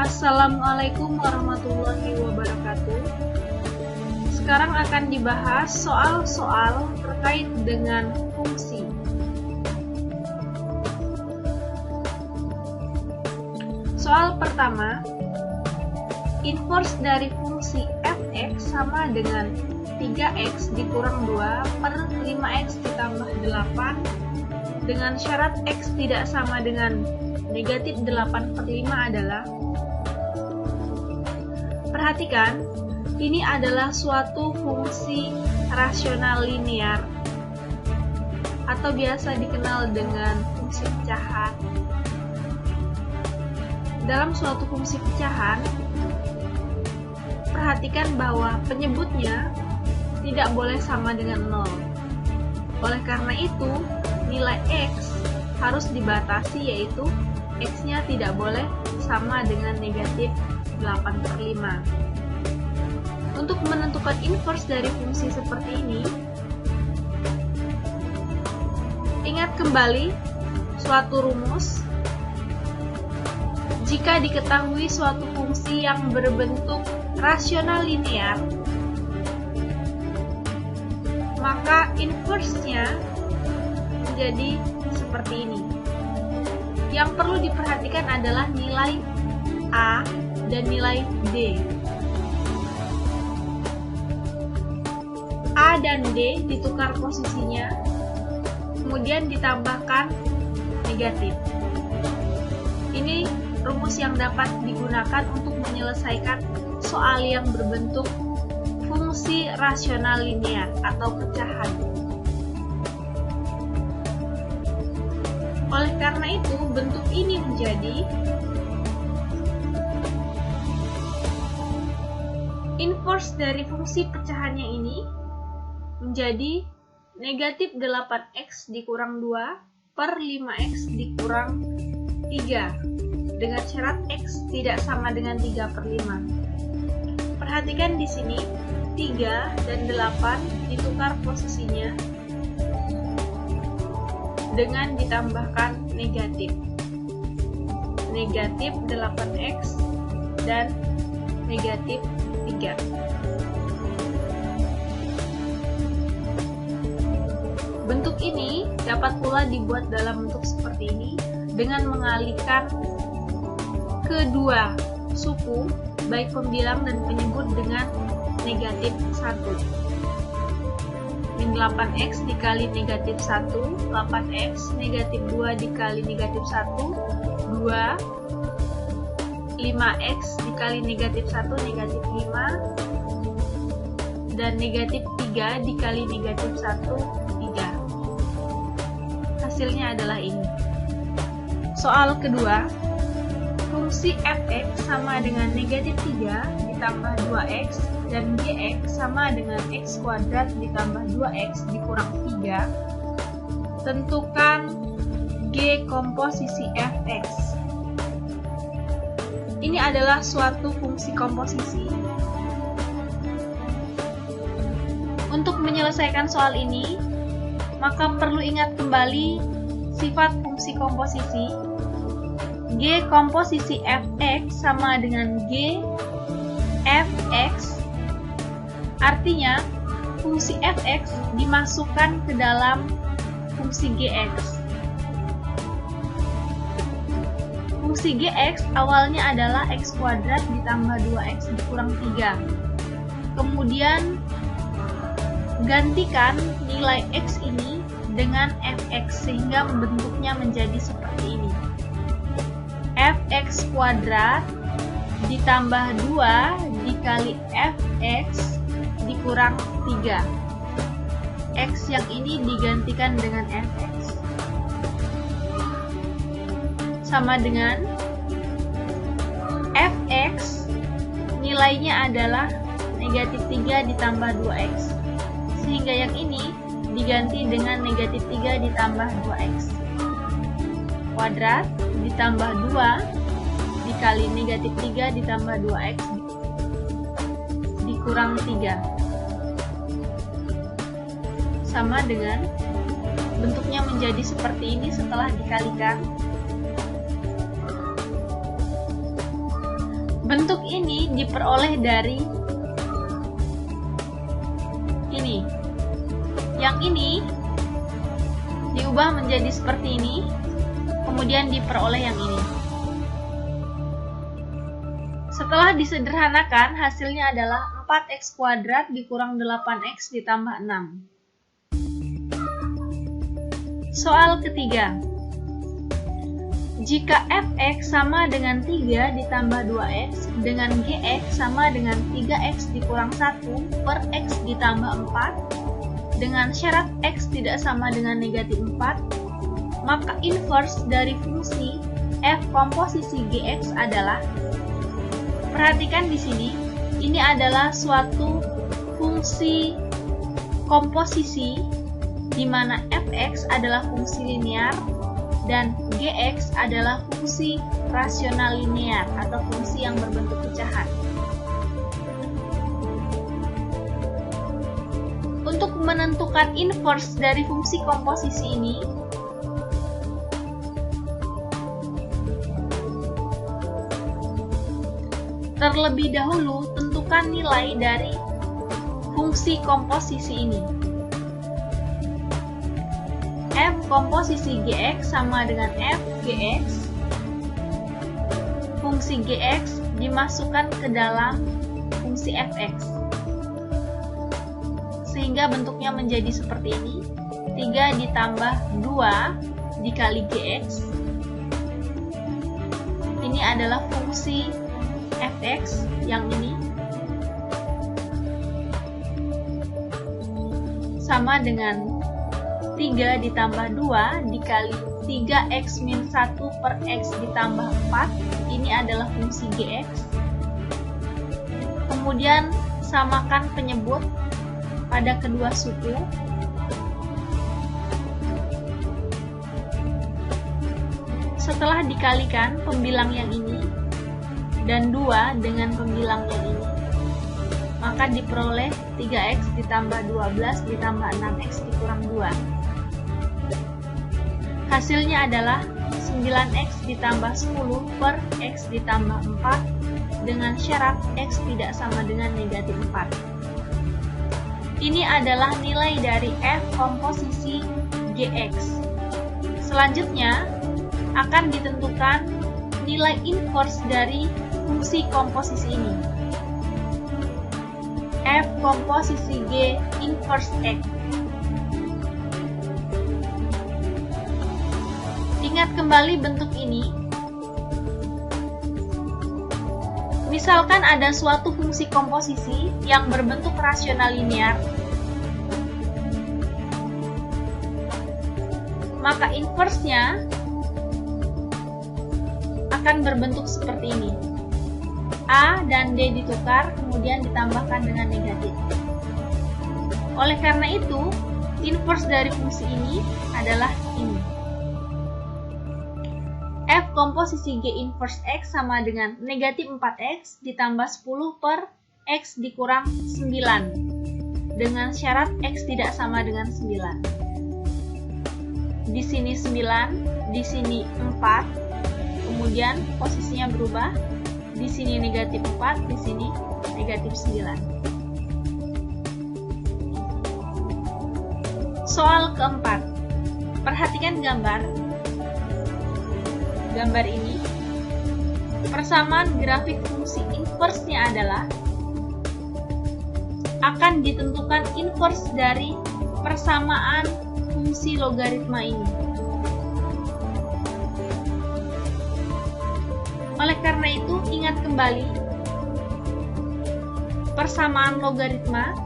Assalamualaikum warahmatullahi wabarakatuh. Sekarang akan dibahas soal-soal terkait dengan fungsi. Soal pertama, inverse dari fungsi fx sama dengan 3x dikurang 2 per 5x ditambah 8 dengan syarat x tidak sama dengan negatif 8 per 5 adalah. Perhatikan, ini adalah suatu fungsi rasional linear atau biasa dikenal dengan fungsi pecahan. Dalam suatu fungsi pecahan, perhatikan bahwa penyebutnya tidak boleh sama dengan 0. Oleh karena itu, nilai x harus dibatasi, yaitu x-nya tidak boleh sama dengan negatif 8 per 5. Untuk menentukan inverse dari fungsi seperti ini, ingat kembali suatu rumus. Jika diketahui suatu fungsi yang berbentuk rasional linear, maka inverse-nya menjadi seperti ini. Yang perlu diperhatikan adalah nilai A dan nilai D. A dan D ditukar posisinya, kemudian ditambahkan negatif. Ini rumus yang dapat digunakan untuk menyelesaikan soal yang berbentuk fungsi rasional linear atau pecahan. Oleh karena itu, bentuk ini menjadi inverse dari fungsi pecahannya ini menjadi negatif 8x dikurang 2 per 5x dikurang 3 dengan syarat x tidak sama dengan 3 per 5. Perhatikan di sini 3 dan 8 ditukar posisinya dengan ditambahkan negatif 8x dan negatif 3. Bentuk ini dapat pula dibuat dalam bentuk seperti ini dengan mengalihkan kedua suku baik pembilang dan penyebut dengan negatif 1. Min 8x dikali negatif 1, 8x negatif 2 dikali negatif 1, 2, 5x dikali negatif 1, negatif 5, dan negatif 3 dikali negatif 1, 3. Hasilnya adalah ini. Soal kedua, fungsi fx sama dengan negatif 3 ditambah 2x dan gx sama dengan x kuadrat ditambah 2x dikurang 3. Tentukan g komposisi fx. Ini adalah suatu fungsi komposisi. Untuk menyelesaikan soal ini, maka perlu ingat kembali sifat fungsi komposisi. G komposisi fx sama dengan g fx. Artinya, fungsi fx dimasukkan ke dalam fungsi gx. Fungsi gx awalnya adalah x kuadrat ditambah 2x dikurang 3. Kemudian, gantikan nilai x ini dengan fx sehingga bentuknya menjadi seperti ini. Fx kuadrat ditambah 2 dikali fx dikurang 3. X yang ini digantikan dengan fx. Sama dengan fx nilainya adalah negatif 3 ditambah 2x. Sehingga yang ini diganti dengan negatif 3 ditambah 2x. Kuadrat ditambah 2 dikali negatif 3 ditambah 2x dikurang 3. Sama dengan bentuknya menjadi seperti ini setelah dikalikan. Bentuk ini diperoleh dari ini. Yang ini diubah menjadi seperti ini, kemudian diperoleh yang ini. Setelah disederhanakan, hasilnya adalah 4x kuadrat dikurang 8x ditambah 6. Soal ketiga. Jika fx sama dengan 3 ditambah 2x dengan gx sama dengan 3x dikurang 1 per x ditambah 4 dengan syarat x tidak sama dengan negatif 4, maka inverse dari fungsi f komposisi gx adalah, perhatikan di sini, ini adalah suatu fungsi komposisi di mana fx adalah fungsi linear dan gx adalah fungsi rasional linear atau fungsi yang berbentuk pecahan. Untuk menentukan inverse dari fungsi komposisi ini, terlebih dahulu tentukan nilai dari fungsi komposisi ini. F komposisi gx sama dengan f gx. Fungsi gx dimasukkan ke dalam fungsi fx. Sehingga bentuknya menjadi seperti ini. 3 ditambah 2 dikali gx. Ini adalah fungsi fx yang ini. Sama dengan 3 ditambah 2 dikali 3x min 1 per x ditambah 4. Ini adalah fungsi gx. Kemudian samakan penyebut pada kedua suku. Setelah dikalikan pembilang yang ini dan 2 dengan pembilang yang ini, maka diperoleh 3x ditambah 12 ditambah 6x dikurang 2. Hasilnya adalah 9x ditambah 10 per x ditambah 4 dengan syarat x tidak sama dengan negatif 4. Ini adalah nilai dari f komposisi gx. Selanjutnya akan ditentukan nilai inverse dari fungsi komposisi ini. F komposisi G inverse X. Ingat kembali bentuk ini. Misalkan ada suatu fungsi komposisi yang berbentuk rasional linear, maka inverse-nya akan berbentuk seperti ini. A dan D ditukar, kemudian ditambahkan dengan negatif. Oleh karena itu, inverse dari fungsi ini adalah ini. F komposisi G inverse X sama dengan negatif 4X ditambah 10 per X dikurang 9. Dengan syarat X tidak sama dengan 9. Di sini 9, di sini 4. Kemudian posisinya berubah. Di sini negatif 4, di sini negatif 9. Soal keempat. Perhatikan gambar ini. Persamaan grafik fungsi inverse-nya adalah akan ditentukan inverse dari persamaan fungsi logaritma ini. Oleh karena itu, ingat kembali persamaan logaritma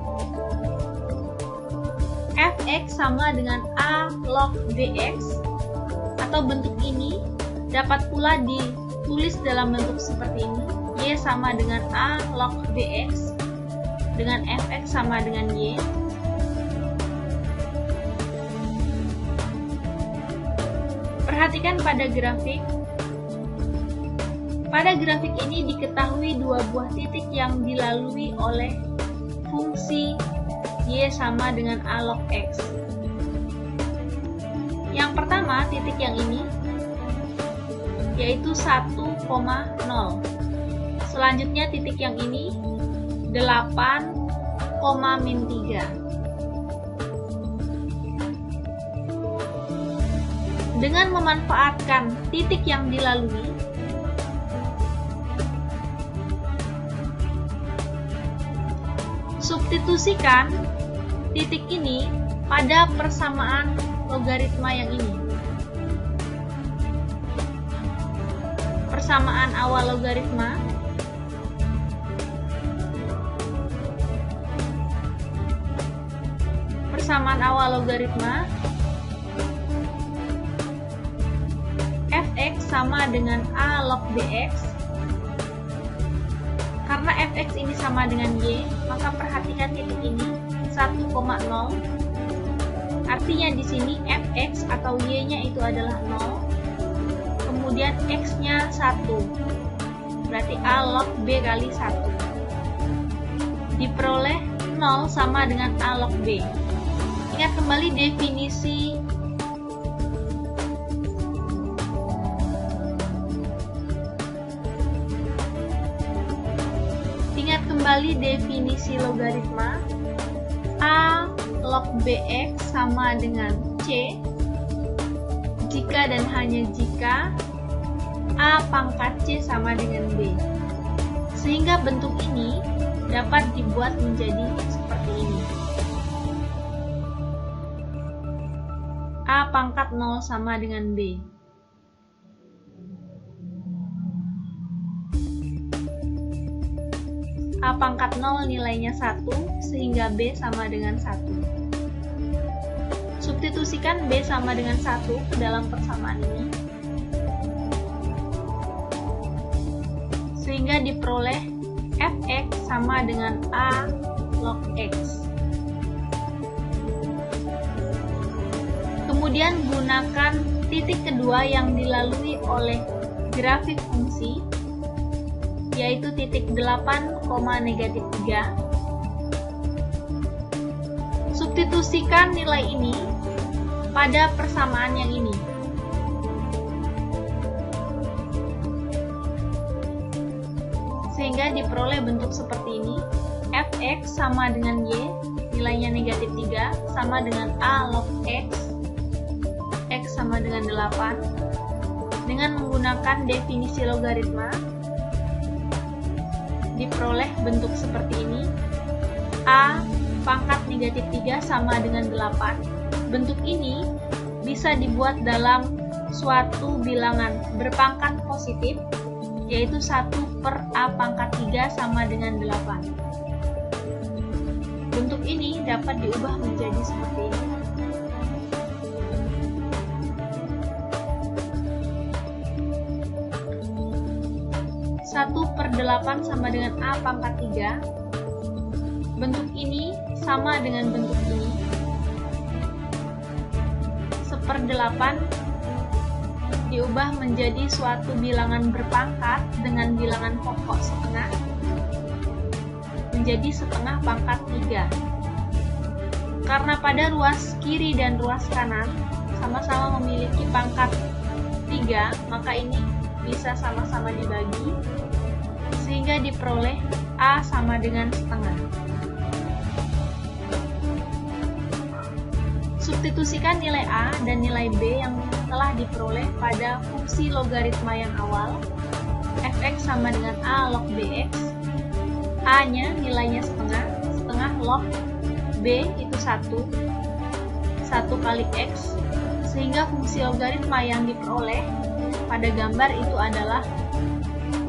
fx sama dengan a log dx, atau bentuk ini dapat pula ditulis dalam bentuk seperti ini. Y sama dengan a log dx dengan fx sama dengan y. Perhatikan pada grafik. Pada grafik ini diketahui dua buah titik yang dilalui oleh fungsi y sama dengan a log x. Yang pertama, titik yang ini, yaitu 1,0. Selanjutnya titik yang ini 8, min 3. Dengan memanfaatkan titik yang dilalui, substitusikan titik ini pada persamaan logaritma yang ini. Persamaan awal logaritma fx sama dengan a log bx. Karena fx ini sama dengan y, maka perhatikan titik ini 1,0. Artinya di sini fx atau y-nya itu adalah 0. Kemudian x-nya 1. Berarti a log b kali 1. Diperoleh 0 sama dengan a log b. Ingat kembali definisi logaritma. A log bx sama dengan c jika dan hanya jika a pangkat c sama dengan b. Sehingga bentuk ini dapat dibuat menjadi seperti ini. A pangkat 0 sama dengan b. A pangkat 0 nilainya 1, sehingga b sama dengan 1. Substitusikan b sama dengan 1 ke dalam persamaan ini, sehingga diperoleh fx sama dengan a log x. Kemudian gunakan titik kedua yang dilalui oleh grafik fungsi, yaitu titik 8, -3. Substitusikan nilai ini pada persamaan yang ini. Sehingga diperoleh bentuk seperti ini. Fx sama dengan y, nilainya -3, sama dengan a log x. X sama dengan 8. Dengan menggunakan definisi logaritma, diperoleh bentuk seperti ini. A pangkat -3 sama dengan 8. Bentuk ini bisa dibuat dalam suatu bilangan berpangkat positif, yaitu 1/a pangkat 3 sama dengan 8. Bentuk ini dapat diubah menjadi seperti ini. Satu per 8 sama dengan a pangkat 3. Bentuk ini sama dengan bentuk ini. 1/8 diubah menjadi suatu bilangan berpangkat dengan bilangan pokok setengah menjadi setengah pangkat 3. Karena pada ruas kiri dan ruas kanan sama-sama memiliki pangkat 3, maka ini bisa sama-sama dibagi, sehingga diperoleh a sama dengan setengah. Substitusikan nilai a dan nilai b yang telah diperoleh pada fungsi logaritma yang awal. Fx sama dengan a log bx. A-nya nilainya setengah log b itu 1 kali x, sehingga fungsi logaritma yang diperoleh pada gambar itu adalah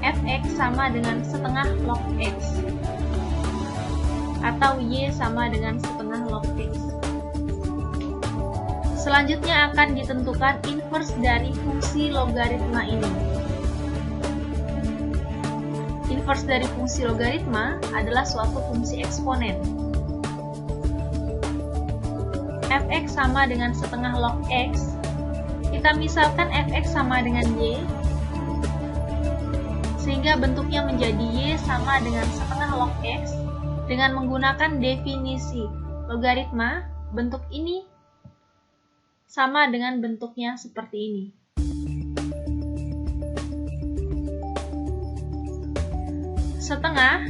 fx sama dengan setengah log x, atau y sama dengan setengah log x. Selanjutnya akan ditentukan inverse dari fungsi logaritma ini. Inverse dari fungsi logaritma adalah suatu fungsi eksponen. Fx sama dengan setengah log x. Kita misalkan fx sama dengan y, sehingga bentuknya menjadi y sama dengan setengah log x. Dengan menggunakan definisi logaritma, bentuk ini sama dengan bentuknya seperti ini. setengah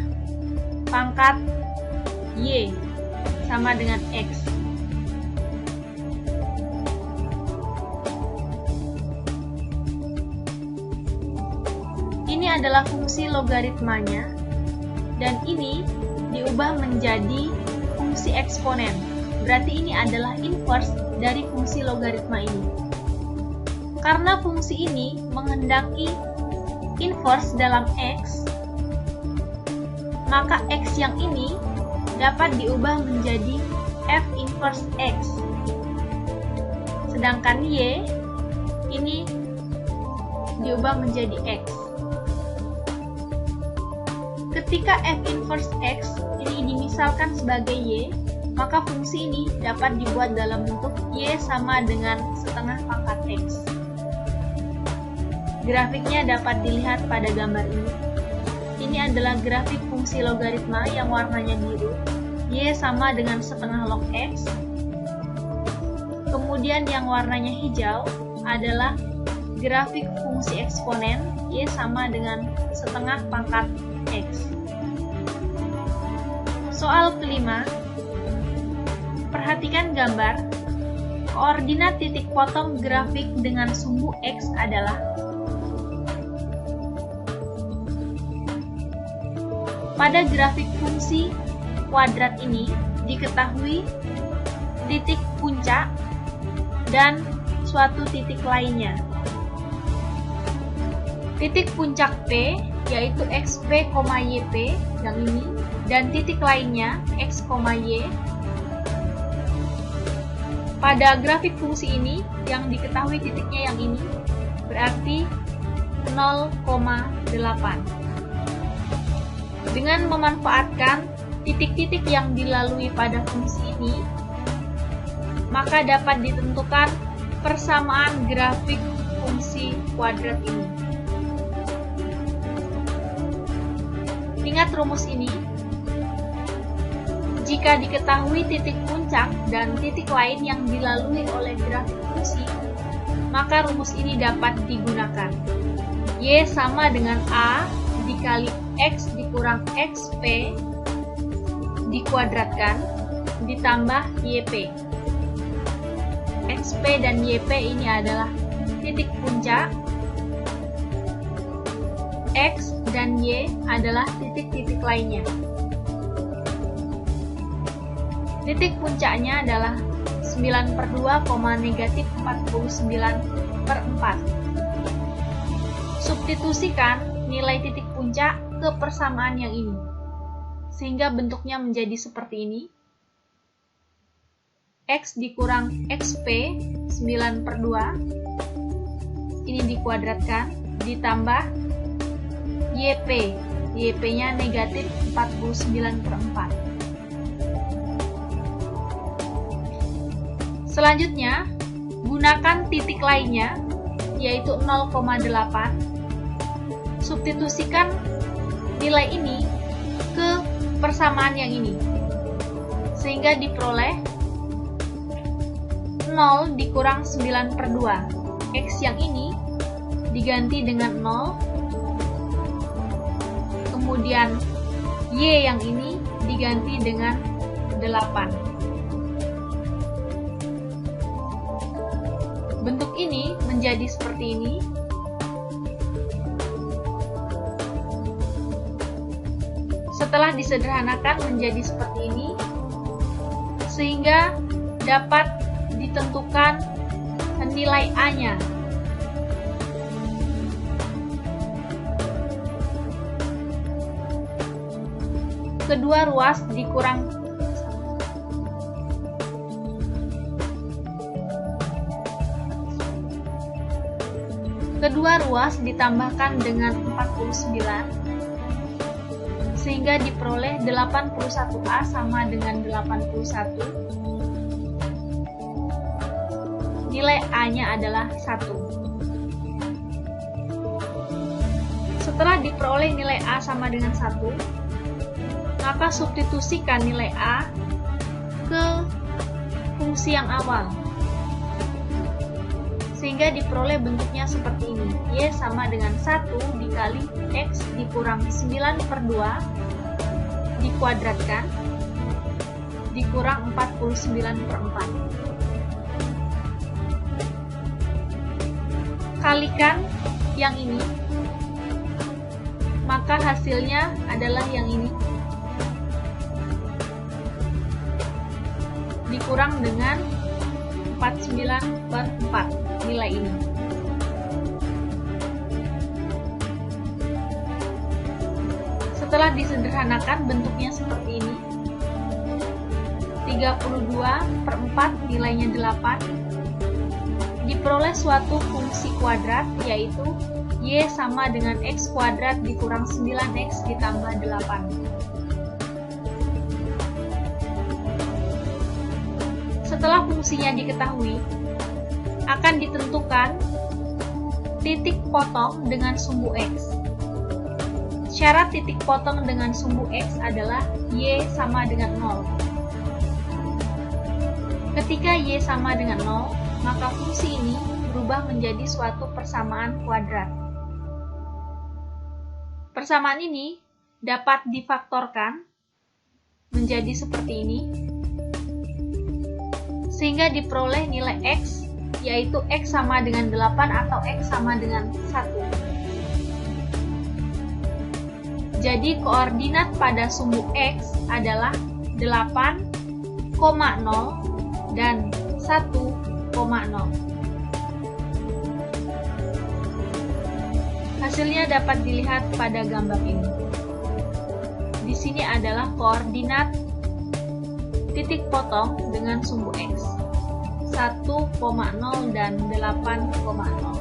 pangkat Y sama dengan X. Ini adalah fungsi logaritmanya, dan ini diubah menjadi fungsi eksponen. Berarti ini adalah inverse dari fungsi logaritma ini. Karena fungsi ini menghendaki inverse dalam X, maka X yang ini dapat diubah menjadi F inverse X. Sedangkan Y ini diubah menjadi X. Ketika F inverse X ini dimisalkan sebagai Y, maka fungsi ini dapat dibuat dalam bentuk Y sama dengan setengah pangkat X. Grafiknya dapat dilihat pada gambar ini. Ini adalah grafik fungsi logaritma yang warnanya biru, Y sama dengan setengah log X. Kemudian yang warnanya hijau adalah grafik fungsi eksponen, Y sama dengan setengah pangkat X. Soal kelima, perhatikan gambar. Koordinat titik potong grafik dengan sumbu X adalah pada grafik fungsi kuadrat ini diketahui titik puncak dan suatu titik lainnya. Titik puncak P yaitu XP, YP yang ini, dan titik lainnya X, Y. Pada grafik fungsi ini yang diketahui titiknya yang ini berarti 0,8. Dengan memanfaatkan titik-titik yang dilalui pada fungsi ini, maka dapat ditentukan persamaan grafik fungsi kuadrat ini. Ingat rumus ini. Jika diketahui titik puncak dan titik lain yang dilalui oleh grafik fungsi, maka rumus ini dapat digunakan. Y sama dengan A dikali X dikurang XP dikuadratkan ditambah YP. XP dan YP ini adalah titik puncak, X dan Y adalah titik-titik lainnya. Titik puncaknya adalah 9/2, negatif 49/4. Substitusikan nilai titik puncak ke persamaan yang ini, sehingga bentuknya menjadi seperti ini. X dikurang XP 9/2, ini dikuadratkan, ditambah YP, YP-nya negatif 49/4. Selanjutnya, gunakan titik lainnya, yaitu 0,8. Substitusikan nilai ini ke persamaan yang ini, sehingga diperoleh 0 dikurang 9/2. X yang ini diganti dengan 0, kemudian Y yang ini diganti dengan 8. Bentuk ini menjadi seperti ini. Setelah disederhanakan menjadi seperti ini, sehingga dapat ditentukan nilai A-nya. Kedua ruas dikurang kedua ruas ditambahkan dengan 49, sehingga diperoleh 81A sama dengan 81. Nilai A-nya adalah 1. Setelah diperoleh nilai A sama dengan 1, maka substitusikan nilai A ke fungsi yang awal. sehingga diperoleh bentuknya seperti ini. Y sama dengan 1 dikali X dikurang 9/2 dikuadratkan dikurang 49/4. Kalikan yang ini, maka hasilnya adalah yang ini, dikurang dengan 49/4 nilai ini. Setelah disederhanakan bentuknya seperti ini, 32/4 nilainya 8, diperoleh suatu fungsi kuadrat, yaitu Y sama dengan X kuadrat dikurang 9X ditambah 8. Setelah fungsinya diketahui, akan ditentukan titik potong dengan sumbu X. Syarat titik potong dengan sumbu X adalah Y sama dengan 0. Ketika Y sama dengan 0, maka fungsi ini berubah menjadi suatu persamaan kuadrat. Persamaan ini dapat difaktorkan menjadi seperti ini, sehingga diperoleh nilai X, yaitu X sama dengan 8 atau X sama dengan 1. Jadi koordinat pada sumbu X adalah 8,0 dan 1,0. Hasilnya dapat dilihat pada gambar ini. Di sini adalah koordinat titik potong dengan sumbu X, 1,0 dan 8,0.